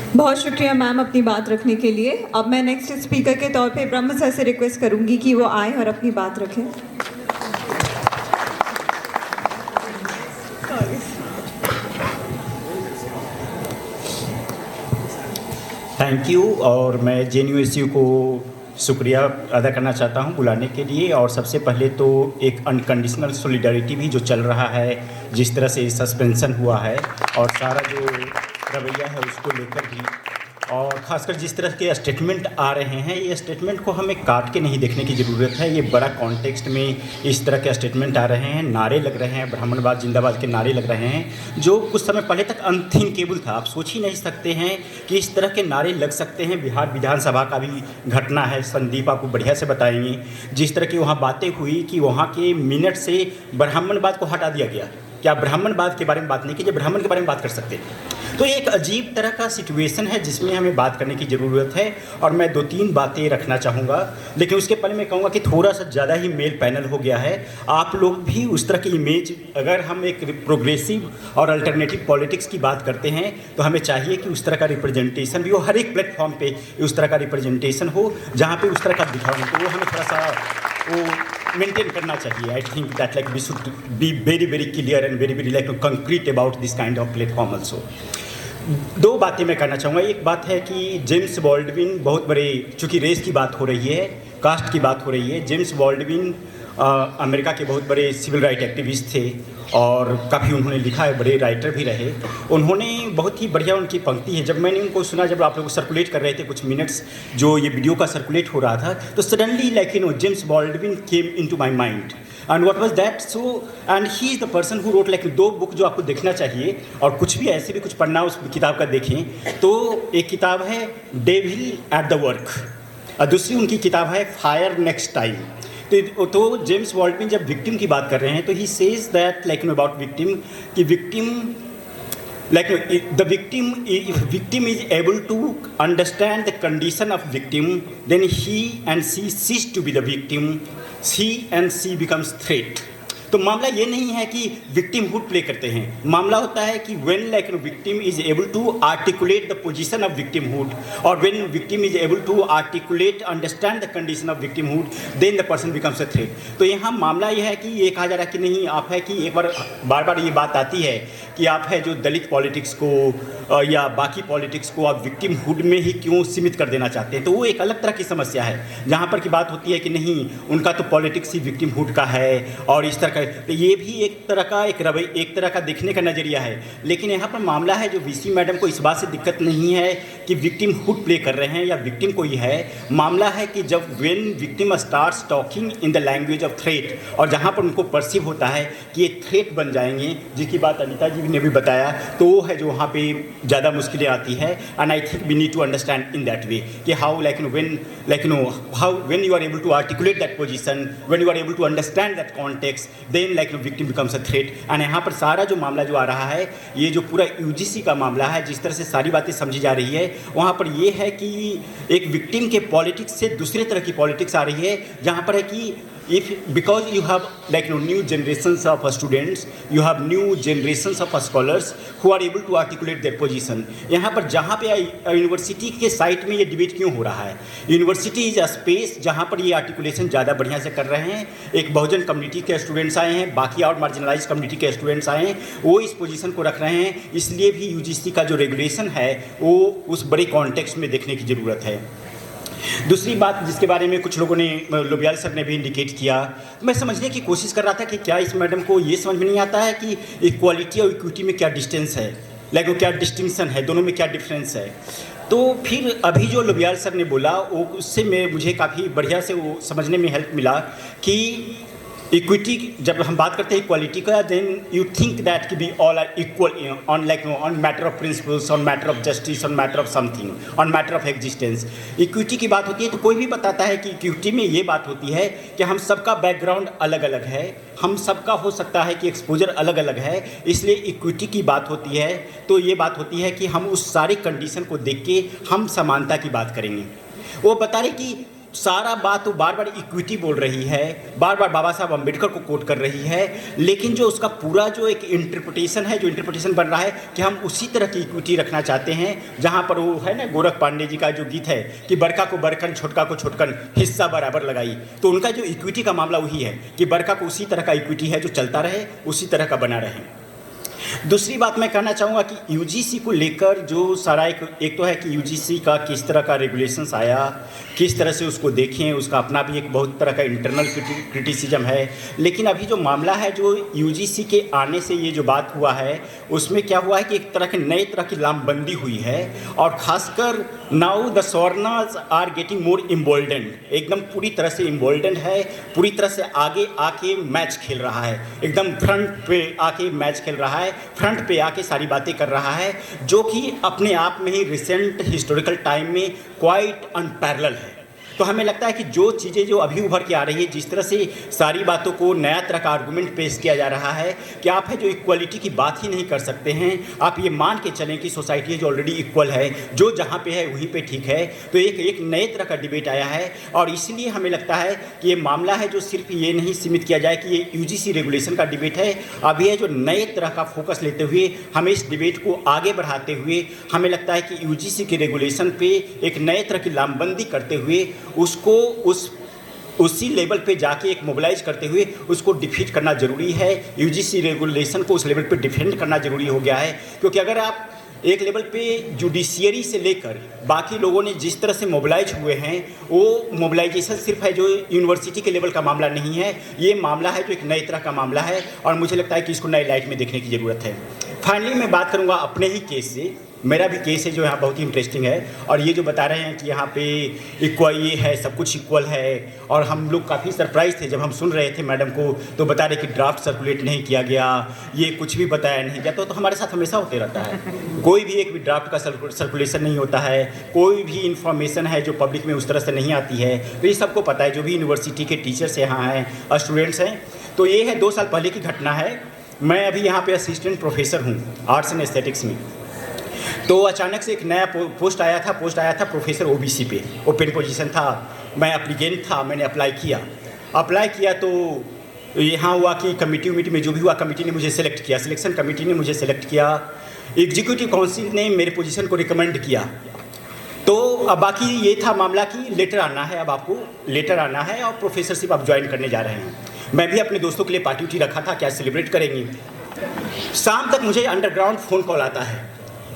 बहुत शुक्रिया मैम अपनी बात रखने के लिए। अब मैं नेक्स्ट स्पीकर के तौर पे ब्रह्म सर से रिक्वेस्ट करूंगी कि वो आए और अपनी बात रखें। Thank you. और मैं JNU को शुक्रिया अदा करना चाहता हूं बुलाने के लिए। और सबसे पहले तो एक अनकंडीशनल सॉलिडारिटी भी जो चल रहा है, जिस तरह से सस्पेंशन हुआ है और सारा जो रवैया है उसको लेकर भी, और ख़ासकर जिस तरह के स्टेटमेंट आ रहे हैं, ये स्टेटमेंट को हमें काट के नहीं देखने की ज़रूरत है। ये बड़ा कॉन्टेक्स्ट में इस तरह के स्टेटमेंट आ रहे हैं, नारे लग रहे हैं, ब्राह्मणवाद जिंदाबाद के नारे लग रहे हैं, जो कुछ समय पहले तक अनथिंकेबल था। आप सोच ही नहीं सकते हैं कि इस तरह के नारे लग सकते हैं। बिहार विधानसभा का भी घटना है, संदीप आपको बढ़िया से बताएंगे। जिस तरह की वहाँ बातें हुई कि वहाँ के मिनट से ब्राह्मणवाद को हटा दिया गया। क्या ब्राह्मणवाद के बारे में बात नहीं की, जब ब्राह्मण के बारे में बात कर सकते हैं? तो ये एक अजीब तरह का सिचुएशन है जिसमें हमें बात करने की ज़रूरत है। और मैं 2-3 बातें रखना चाहूँगा, लेकिन उसके पहले मैं कहूँगा कि थोड़ा सा ज़्यादा ही मेल पैनल हो गया है। आप लोग भी उस तरह की इमेज, अगर हम एक प्रोग्रेसिव और अल्टरनेटिव पॉलिटिक्स की बात करते हैं तो हमें चाहिए कि उस तरह का रिप्रेजेंटेशन भी हो, हर एक प्लेटफॉर्म पे उस तरह का रिप्रेजेंटेशन हो जहाँ पे उस तरह का दिखाओ। तो वो हमें थोड़ा सा वो मेंटेन करना चाहिए। I think that like we should be very very clear and very very like concrete about this kind of platform also. 2 बातें मैं करना चाहूँगा। एक बात है कि जेम्स बॉल्डविन बहुत बड़े, चूँकि रेस की बात हो रही है, कास्ट की बात हो रही है, जेम्स बॉल्डविन अमेरिका के बहुत बड़े सिविल राइट एक्टिविस्ट थे और काफ़ी उन्होंने लिखा है, बड़े राइटर भी रहे। उन्होंने बहुत ही बढ़िया, उनकी पंक्ति है, जब मैंने उनको सुना, जब आप लोग सर्कुलेट कर रहे थे कुछ मिनट्स जो ये वीडियो का सर्कुलेट हो रहा था, तो suddenly like James Baldwin came into my mind and what was that. So and he is the person who wrote like 2 book जो आपको देखना चाहिए, और कुछ भी ऐसे भी कुछ पढ़ना उस किताब का देखें। तो एक किताब है डेविल एट द वर्क और दूसरी उनकी किताब है फायर नेक्स्ट टाइम। तो जेम्स बॉल्डविन जब विक्टिम की बात कर रहे हैं तो he says that like about victim कि victim like the victim, if victim is able to understand the condition of victim, then he and she cease to be the victim, he and she becomes threat. तो मामला ये नहीं है कि victimhood play करते हैं, मामला होता है कि when like victim is able to articulate the position of victimhood और when victim is able to articulate understand the condition of victimhood, then the person becomes a threat. तो यहाँ मामला यह है कि ये कहा जा रहा है कि नहीं, आप है कि एक बार बार ये बात आती है कि आप है जो दलित पॉलिटिक्स को या बाकी पॉलिटिक्स को आप विक्टिमहुड में ही क्यों सीमित कर देना चाहते हैं। तो वो एक अलग तरह की समस्या है, जहाँ पर की बात होती है कि नहीं, उनका तो पॉलिटिक्स ही विक्टिमहुड का है और इस तरह का। तो ये भी एक तरह का एक तरह का देखने का नज़रिया है। लेकिन यहाँ पर मामला है जो VC मैडम को इस बात से दिक्कत नहीं है कि विक्टिमहुड प्ले कर रहे हैं या विक्टिम कोई है। मामला है कि जब when victim starts talking in the language of threat, और जहाँ पर उनको परसीव होता है कि ये थ्रेट बन जाएंगे, जिसकी बात अनिता जी ने भी बताया, तो वो है जो वहाँ पे ज़्यादा मुश्किलें आती है। And I think we need to understand in that way कि how when you are able to articulate that position, when you are able to understand that context, then like victim becomes a threat. And यहाँ पर सारा जो मामला जो आ रहा है, ये जो पूरा UGC का मामला है, जिस तरह से सारी बातें समझी जा रही है, वहाँ पर ये है कि एक विक्टिम के पॉलिटिक्स से दूसरे तरह की पॉलिटिक्स आ रही है, जहाँ पर है कि if because you have like new generations of students, you have new generations of scholars who are able to articulate their position। यहाँ पर जहाँ पे यूनिवर्सिटी के साइट में ये डिबेट क्यों हो रहा है, यूनिवर्सिटी इज अ स्पेस जहाँ पर ये आर्टिकुलेशन ज़्यादा बढ़िया से कर रहे हैं। एक बहुजन कम्युनिटी के स्टूडेंट्स आए हैं, बाकी और मार्जिनलाइज कम्युनिटी के स्टूडेंट्स आए हैं, वो इस पोजीशन को रख रहे हैं। इसलिए भी UGC का जो रेगुलेशन है वो उस बड़े कॉन्टेक्स्ट में देखने की ज़रूरत है। दूसरी बात जिसके बारे में कुछ लोगों ने, लोबियाल सर ने भी इंडिकेट किया, मैं समझने की कोशिश कर रहा था कि क्या इस मैडम को ये समझ में नहीं आता है कि इक्वालिटी और इक्विटी में क्या डिस्टेंस है, लाइक वो क्या डिस्टिंक्शन है, दोनों में क्या डिफरेंस है। तो फिर अभी जो लोबियाल सर ने बोला वो, उससे मुझे काफ़ी बढ़िया से वो समझने में हेल्प मिला कि इक्विटी, जब हम बात करते हैं इक्वालिटी का, देन यू थिंक दैट कि we all are equal on like on matter of principles, on matter of justice, on matter of something, on matter of existence. Equity की बात होती है तो कोई भी बताता है कि इक्विटी में ये बात होती है कि हम सबका बैकग्राउंड अलग अलग है, हम सबका हो सकता है कि एक्सपोजर अलग अलग है, इसलिए इक्विटी की बात होती है। तो ये बात होती है कि हम उस सारे कंडीशन को देख के हम समानता की बात करेंगे। वो बता रहे कि सारा बात वो बार बार इक्विटी बोल रही है, बार बार बाबा साहब अम्बेडकर को कोट कर रही है, लेकिन जो उसका पूरा जो एक इंटरप्रिटेशन है, जो इंटरप्रिटेशन बन रहा है कि हम उसी तरह की इक्विटी रखना चाहते हैं जहाँ पर वो है ना गोरख पांडे जी का जो गीत है कि बड़का को बरकन छोटका को छोटकन हिस्सा बराबर लगाई, तो उनका जो इक्विटी का मामला वही है कि बड़का को उसी तरह का इक्विटी है जो चलता रहे, उसी तरह का बना रहे। दूसरी बात मैं कहना चाहूँगा कि यूजीसी को लेकर जो सारा एक तो है कि यूजीसी का किस तरह का रेगुलेशंस आया, किस तरह से उसको देखें, उसका अपना भी एक बहुत तरह का इंटरनल क्रिटिसिज्म है। लेकिन अभी जो मामला है, जो यूजीसी के आने से ये जो बात हुआ है, उसमें क्या हुआ है कि एक तरह के नए तरह की लामबंदी हुई है और ख़ासकर now the savarnas are getting more emboldened, एकदम पूरी तरह से इम्बोल्डेंड है, पूरी तरह से आगे आके मैच खेल रहा है, एकदम फ्रंट पे आके मैच खेल रहा है, फ्रंट पे आके सारी बातें कर रहा है, जो कि अपने आप में ही रिसेंट हिस्टोरिकल टाइम में क्वाइट अनपैरेलल है। तो हमें लगता है कि जो चीज़ें जो अभी उभर के आ रही है, जिस तरह से सारी बातों को नया तरह का आर्गूमेंट पेश किया जा रहा है कि आप है जो इक्वलिटी की बात ही नहीं कर सकते हैं, आप ये मान के चलें कि सोसाइटी जो ऑलरेडी इक्वल है, जो जहाँ पे है वहीं पे ठीक है, तो एक नए तरह का डिबेट आया है। और इसलिए हमें लगता है कि ये मामला है जो सिर्फ ये नहीं सीमित किया जाए कि ये यूजीसी रेगुलेशन का डिबेट है, अभी है जो नए तरह का फोकस लेते हुए हमें इस डिबेट को आगे बढ़ाते हुए हमें लगता है कि यूजीसी के रेगुलेशन पे एक नए तरह की लामबंदी करते हुए उसको उसी लेवल पे जाके एक मोबिलाइज करते हुए उसको डिफीट करना ज़रूरी है। यूजीसी रेगुलेशन को उस लेवल पे डिफेंड करना ज़रूरी हो गया है, क्योंकि अगर आप एक लेवल पे जुडिशियरी से लेकर बाकी लोगों ने जिस तरह से मोबिलाइज हुए हैं, वो मोबिलाइजेशन सिर्फ है जो यूनिवर्सिटी के लेवल का मामला नहीं है, ये मामला है जो एक नए तरह का मामला है और मुझे लगता है कि इसको नए लाइट में देखने की ज़रूरत है। फाइनली मैं बात करूँगा अपने ही केस से। मेरा भी केस है जो यहाँ बहुत ही इंटरेस्टिंग है, और ये जो बता रहे हैं कि यहाँ पे इक्वल ये है, सब कुछ इक्वल है, और हम लोग काफ़ी सरप्राइज थे जब हम सुन रहे थे मैडम को, तो बता रहे कि ड्राफ्ट सर्कुलेट नहीं किया गया, ये कुछ भी बताया नहीं गया। तो हमारे साथ हमेशा होते रहता है, कोई भी एक भी ड्राफ्ट का सर्कुलेशन नहीं होता है, कोई भी इंफॉर्मेशन है जो पब्लिक में उस तरह से नहीं आती है, तो ये सबको पता है, जो भी यूनिवर्सिटी के टीचर्स यहाँ हैं, स्टूडेंट्स हैं। तो ये है 2 साल पहले की घटना है। मैं अभी यहाँ पे असिस्टेंट प्रोफेसर हूँ आर्ट्स एंड एस्थेटिक्स में। तो अचानक से एक नया पोस्ट आया था प्रोफेसर ओबीसी पे, ओपन पोजीशन था, मैं एप्लीकेंट था, मैंने अप्लाई किया। तो यहाँ हुआ कि कमेटी में जो भी हुआ, कमेटी ने मुझे सेलेक्ट किया, सिलेक्शन कमेटी ने मुझे सेलेक्ट किया, एग्जीक्यूटिव काउंसिल ने मेरे पोजीशन को रिकमेंड किया। तो अब बाकी ये था मामला कि लेटर आना है, अब आपको लेटर आना है और प्रोफेसरशिप आप ज्वाइन करने जा रहे हैं। मैं भी अपने दोस्तों के लिए पार्टी उठी रखा था, क्या सेलिब्रेट करेंगे। शाम तक मुझे अंडरग्राउंड फ़ोन कॉल आता है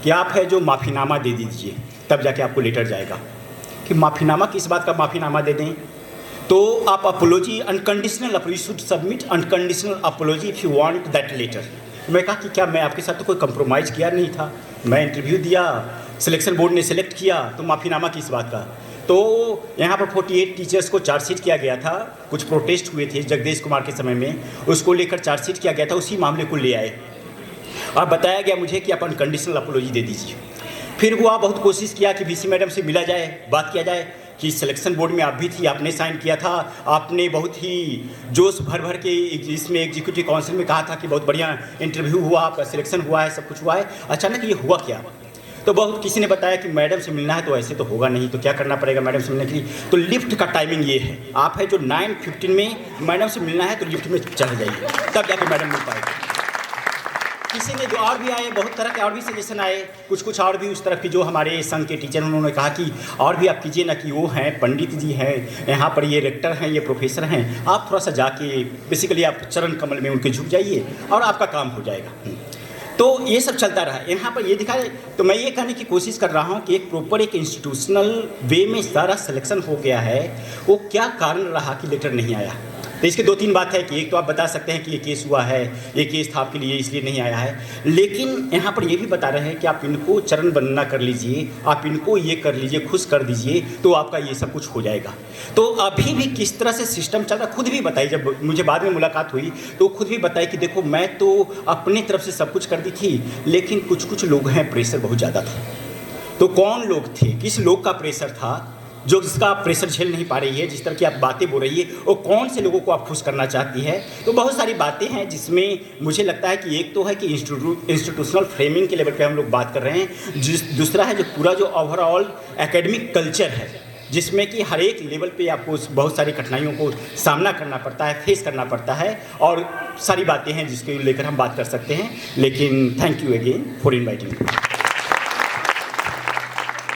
कि आप है जो माफ़ीनामा दे दीजिए, तब जाके आपको लेटर जाएगा। कि माफ़ीनामा, किस बात का माफ़ीनामा दे दें? तो आप apology, unconditional, you should submit unconditional apology if you want that letter. मैं कहा कि क्या मैं आपके साथ तो कोई कंप्रोमाइज़ किया नहीं था, मैं इंटरव्यू दिया, सिलेक्शन बोर्ड ने सेलेक्ट किया, तो माफ़ीनामा किस बात का। तो यहाँ पर 48 टीचर्स को चार्जशीट किया गया था, कुछ प्रोटेस्ट हुए थे जगदीश कुमार के समय में, उसको लेकर चार्जशीट किया गया था, उसी मामले को ले आए और बताया गया मुझे कि आप अनकंडीशनल अपोलॉजी दे दीजिए। फिर हुआ, बहुत कोशिश किया कि वीसी मैडम से मिला जाए, बात किया जाए कि सिलेक्शन बोर्ड में आप भी थी, आपने साइन किया था, आपने बहुत ही जोश भर के इसमें एग्जीक्यूटिव काउंसिल में कहा था कि बहुत बढ़िया इंटरव्यू हुआ, आपका सिलेक्शन हुआ है, सब कुछ हुआ है। अचानक ये हुआ क्या? तो बहुत किसी ने बताया कि मैडम से मिलना है, तो ऐसे तो होगा नहीं, तो क्या करना पड़ेगा मैडम से मिलने के लिए? तो लिफ्ट का टाइमिंग ये है, आप है जो 9:15 में मैडम से मिलना है तो लिफ्ट में चले जाइए, तब जाके मैडम मिल पाएगी। किसी ने जो और भी आए, बहुत तरह के और भी सजेशन आए, कुछ और भी उस तरफ की जो हमारे संघ के टीचर, उन्होंने कहा कि और भी आप कीजिए ना, कि वो हैं पंडित जी हैं यहाँ पर, ये रेक्टर हैं, ये प्रोफेसर हैं, आप थोड़ा सा जाके बेसिकली आप चरण कमल में उनके झुक जाइए और आपका काम हो जाएगा। तो ये सब चलता रहा। यहाँ पर ये दिखा है, तो मैं ये कहने की कोशिश कर रहा हूँ कि एक प्रॉपर एक इंस्टीट्यूशनल वे में सारा सिलेक्शन हो गया है, वो क्या कारण रहा कि लेटर नहीं आया। तो इसके 2-3 बात है कि एक तो आप बता सकते हैं कि ये केस हुआ है, ये केस था आपके लिए इसलिए नहीं आया है, लेकिन यहाँ पर ये भी बता रहे हैं कि आप इनको चरण वंदना कर लीजिए, आप इनको ये कर लीजिए, खुश कर दीजिए, तो आपका ये सब कुछ हो जाएगा। तो अभी भी किस तरह से सिस्टम चल रहा, खुद भी बताई, जब मुझे बाद में मुलाकात हुई तो खुद भी बताई कि देखो मैं तो अपनी तरफ से सब कुछ कर दी थी, लेकिन कुछ लोग हैं, प्रेशर बहुत ज़्यादा था। तो कौन लोग थे, किस लोग का प्रेशर था जो जिसका आप प्रेशर झेल नहीं पा रही है, जिस तरह की आप बातें बोल रही है, और कौन से लोगों को आप खुश करना चाहती है। तो बहुत सारी बातें हैं जिसमें मुझे लगता है कि एक तो है कि इंस्टीट्यूशनल फ्रेमिंग के लेवल पे हम लोग बात कर रहे हैं, दूसरा है जो पूरा जो ओवरऑल एकेडमिक कल्चर है, जिसमें कि हर एक लेवल पे आपको बहुत सारी कठिनाइयों को सामना करना पड़ता है, फेस करना पड़ता है, और सारी बातें हैं जिसके लेकर हम बात कर सकते हैं। लेकिन thank you again for inviting.